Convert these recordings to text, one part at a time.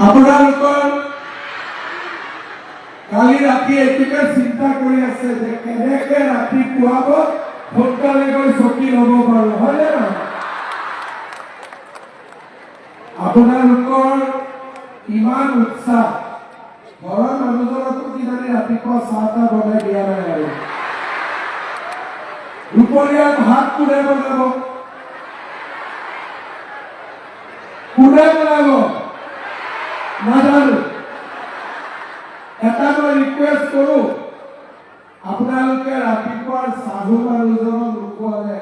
আপোনালোকৰ কালি ৰাতি এইটোকে চিন্তা কৰি আছে যে কেনেকে ৰাতি পুৱাব সোনকালে গৈ চকী ল'ব পাৰো, হয়নে নহয়? আপোনালোকৰ ইমান উৎসাহ, ঘৰৰ মানুহজনকো কিজানি ৰাতিপুৱা চাহ তাহ বনাই দিয়া নাই আৰু দুপৰীয়া ভাত কোনে বনাব? কোনে বনাব নাজানো। এটা মই ৰিকুৱেষ্ট কৰো, আপোনালোকে ৰাতিপুৱাৰ চাহু মানুহজনক নোখোৱালে,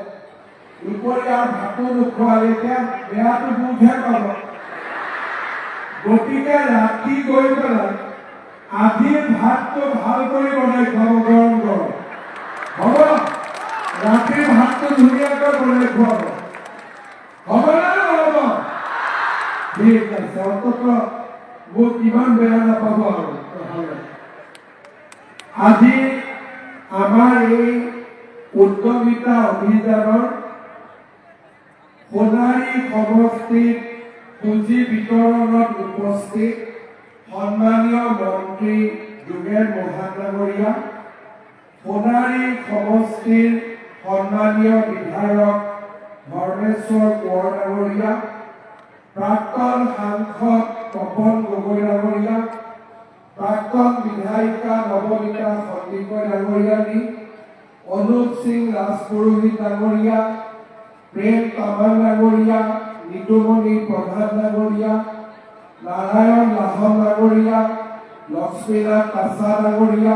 দুপৰীয়াৰ ভাতো নোখোৱালে, এতিয়া বেয়াটো মুখহে পাব। গতিকে ৰাতি গৈ পেলাই আজিৰ ভাতটো ভাল কৰি বনাই খুৱাব, গৰম গৰম হ'ব। ৰাতিৰ ভাতটো ধুনীয়াকৈ বনাই খুৱাব, হ'বনে নহ'ব? ঠিক আছে, অন্তত মোক ইমান বেয়া নাপাব আৰু। আজি আমাৰ এই উদ্যমিতা অভিযানৰ সোণাৰী সমষ্টিত পুঁজি বিতৰণত উপস্থিত সন্মানীয় মন্ত্ৰী যোগেন মহান ডাঙৰীয়া, সোণাৰী সমষ্টিৰ সন্মানীয় বিধায়ক ধৰ্মেশ্বৰ কোঁৱৰ ডাঙৰীয়া, প্ৰাক্তন সাংসদ তপন গগৈ ডাঙৰীয়া, প্ৰাক্তন বিধায়িকা নৱনীতা সন্দিকৈ ডাঙৰীয়ানী, অনুপ সিং ৰাজপুৰোহিত ডাঙৰীয়া, প্ৰেম তামাং ডাঙৰীয়া, নিতুমণি প্ৰধান ডাঙৰীয়া, নাৰায়ণ লাহন ডাঙৰীয়া, লক্ষ্মীনাথ কাছা ডাঙৰীয়া,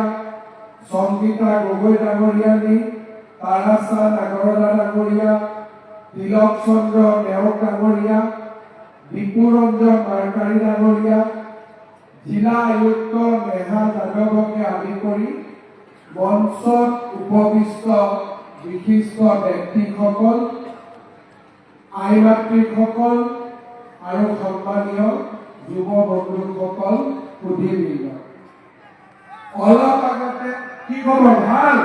সংগীতা গগৈ ডাঙৰীয়ানী, তাৰাচাঁদ আগৰৱালা ডাঙৰীয়া, তিলক চন্দ্ৰ নেওগ ডাঙৰীয়া, বিপুৰঞ্জন মাৰ্কাৰী ডাঙৰীয়া, জিলা আয়ুক্ত নেহা যাদৱকে আদি কৰি মঞ্চত উপবিষ্ট বিশিষ্ট ব্যক্তিসকল, আই মাতৃসকল আৰু সন্মানীয় যুৱ বন্ধুসকল, সুধীবৃন্দ, অলপ আগতে কি খবৰ? ভাল?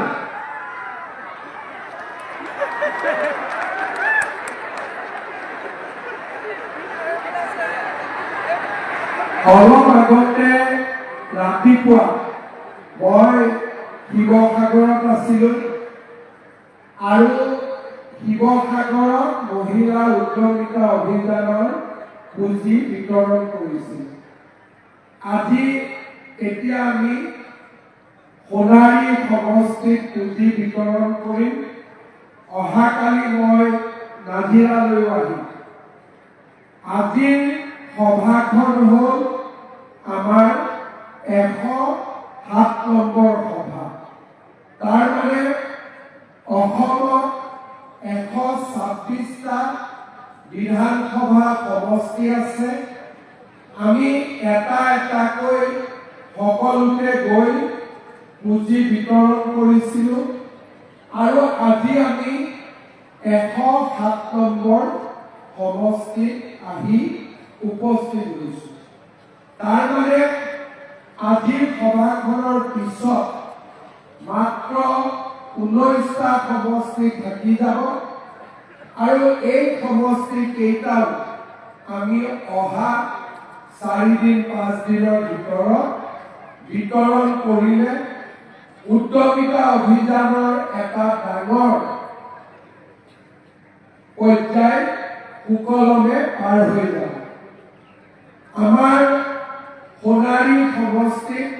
অলপ আগতে ৰাতিপুৱা মই শিৱসাগৰত আছিলোঁ আৰু শিৱসাগৰত মহিলা উদ্যমিতা অভিযানৰ পুঁজি বিতৰণ কৰিছিল। আজি এতিয়া আমি সোণাৰী সমষ্টিত পুঁজি বিতৰণ কৰিম। অহাকালি মই নাজিৰালৈ আহিম। আজিৰ সভাখন হ'ল আমাৰ 107 নম্বৰ সভা। তাৰ মানে অসমত 126টা বিধানসভা সমষ্টি আছে। আমি এটা এটাকৈ সকলোকে গৈ পুঁজি বিতৰণ কৰিছিলোঁ আৰু আজি আমি 107 নম্বৰ সমষ্টিত আহি উপস্থিত হৈছোঁ। তাৰ মানে আজিৰ সভাখনৰ পিছত মাত্ৰ 19টা সমষ্টি থাকি যাব আৰু এই সমষ্টি কেইটাও আমি অহা 4 দিন 5 দিনৰ ভিতৰত বিতৰণ কৰিলে উদ্যমিতা অভিযানৰ এটা ডাঙৰ পৰ্যায় সুকলমে পাৰ হৈ যাব। আমাৰ সোণাৰী সমষ্টিত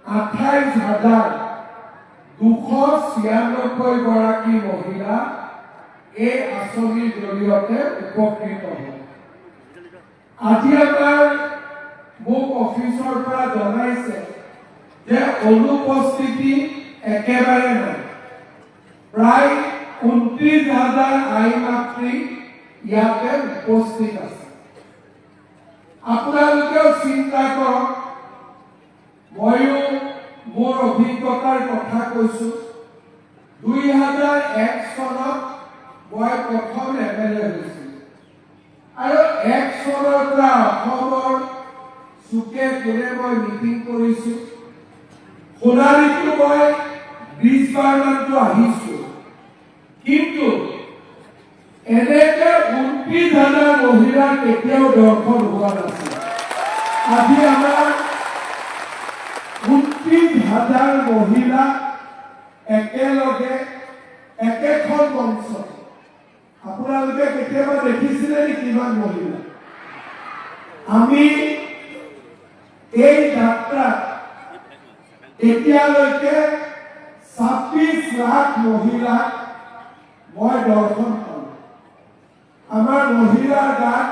28,296 গৰাকী মহিলা এই আঁচনিৰ জৰিয়তে উপকৃত হ'ব। আজি আমাৰ মোক অফিচৰ পৰা জনাইছে যে অনুপস্থিতি একেবাৰে নাই। প্ৰায় 29,000 আই মাতৃ ইয়াতে উপস্থিত আছে। আপোনালোকেও চিন্তা কৰক, ময়ো মোৰ অভিজ্ঞতাৰ কথা কৈছোঁ। 2001 চনত মই প্ৰথম MLA হৈছিলোঁ আৰু 1 চনৰ পৰা অসমৰ চুকে কোণে মই মিটিং কৰিছোঁ। সোণাৰীতো মই 20 বাৰমানটো আহিছোঁ, কিন্তু এনেকে 29,000 মহিলা কেতিয়াও দৰ্শন হোৱা নাছিল। আজি আমাৰ 29,000 মহিলা একেলগে একেখন মঞ্চ। আপোনালোকে কেতিয়াবা দেখিছিলে নেকি ইমান মহিলা? আমি এই যাত্ৰাত এতিয়ালৈকে 26 লাখ মহিলাক মই দৰ্শন কৰোঁ। আমাৰ মহিলাৰ গাত